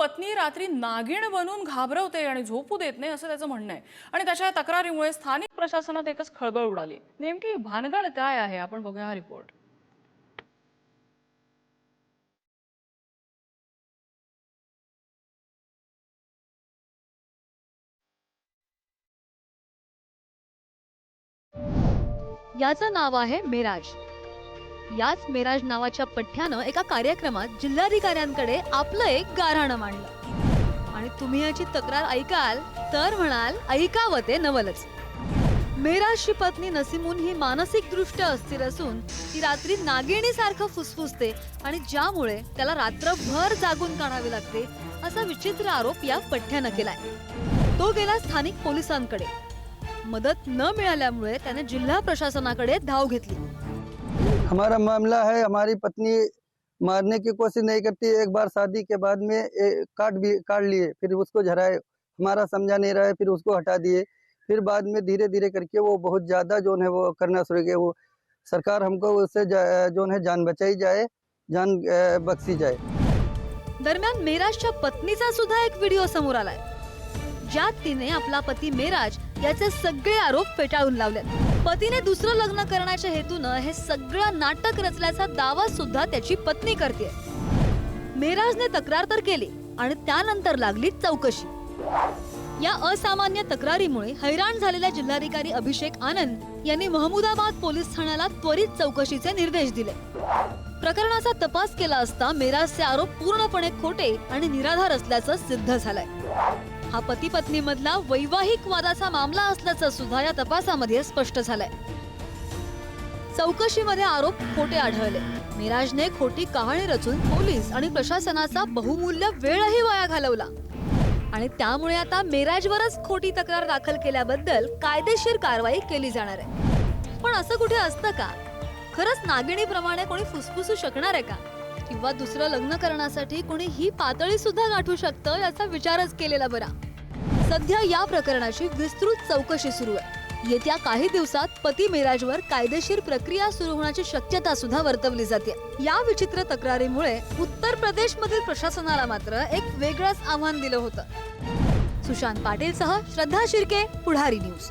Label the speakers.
Speaker 1: पत्नी रात्री नागिण बनून घाबरवते आणि झोपू देत नाही असं त्याचं म्हणणं आहे आणि त्याच्या तक्रारीमुळे स्थानिक प्रशासनात एकच खळबळ उडाली। नेमकी भानगड काय आहे आपण बघूया हा रिपोर्ट।
Speaker 2: याचं नाव आहे मेराज। याच मेराज नावाच्या पठ्ठ्यानं एका कार्यक्रमात जिल्हाधिकाऱ्यांकडे आपलं एक गाऱ्हाणं मांडलं आणि तुम्ही याची तक्रार ऐकाल तर म्हणाल ऐकावं ते नवलच। मेराजची पत्नी नसीमून ही मानसिक दृष्ट्या अस्थिर असून ती रात्री नागिणीसारखं फुसफुसते आणि ज्यामुळे त्याला रात्रभर जागून काढावे लागते असा विचित्र आरोप या पठ्ठ्यानं केलाय। तो गेला स्थानिक पोलिसांकडे। मदत न मिळाल्यामुळे त्याने जिल्हा प्रशासनाकडे धाव घेतली।
Speaker 3: हमारा मामला है, हमारी पत्नी मारने की कोशिश नहीं करती। एक बार शादी के बाद में काट लिए, फिर उसको झराए, हमारा समझा नहीं रहा है, फिर उसको हटा दिए। फिर बाद में धीरे धीरे करके वो बहुत ज्यादा जो है वो करना शुरू किया। वो सरकार हमको उससे जो है जान बचाई जाए, जान बख्शी जाए।
Speaker 2: दरम्यान मेराजच्या पत्नीचा सुद्धा एक व्हिडिओ समोर आलाय ज्यात तिने आपला पती मेराज याचे सगळे आरोप फेटाळून लावले। पतीने दुसरं लग्न करण्याच्या हेतूनं हे सगळं नाटक रचल्याचा दावा सुद्धा त्याची पत्नी करते। मेराजने तक्रार तर केली आणि त्यानंतर लागली चौकशी। या असामान्य तक्रारीमुळे हैराण झालेल्या जिल्हाधिकारी अभिषेक आनंद यांनी महमूदाबाद पोलीस ठाण्याला त्वरित चौकशीचे निर्देश दिले। प्रकरणाचा तपास केला असता मेराजचे आरोप पूर्णपणे खोटे आणि निराधार असल्याचं सिद्ध झालंय। हा पती पत्नी मधला वैवाहिक वादाचा मामला असल्याचं सुद्धा या तपासामध्ये स्पष्ट झालंय। चौकशीमध्ये आरोप खोटे आढळले। मेराजने खोटी कहाणी रचून पोलीस आणि प्रशासनाचा बहुमूल्य वेळही वाया घालवला आणि त्यामुळे आता मेराजवरच खोटी तक्रार दाखल केल्याबद्दल कायदेशीर कारवाई केली जाणार आहे। पण असं कुठे असतं का? खरंच नागिणीप्रमाणे कोणी फुसफुसू शकणार आहे का? किंवा दुसरं लग्न करण्यासाठी कोणी ही पातळी सुद्धा गाठू शकतं याचा विचारच केलेला बरा। सध्या या प्रकरणाची विस्तृत चौकशी सुरू आहे। येत्या काही दिवसात पती मेराजवर कायदेशीर प्रक्रिया सुरू होण्याची शक्यता सुद्धा वर्तवली जाते। या विचित्र तक्रारीमुळे उत्तर प्रदेश मधील प्रशासनाला मात्र एक वेगळंच आव्हान दिलं होतं। सुशांत पाटील सह श्रद्धा शिर्के, पुढारी न्यूज।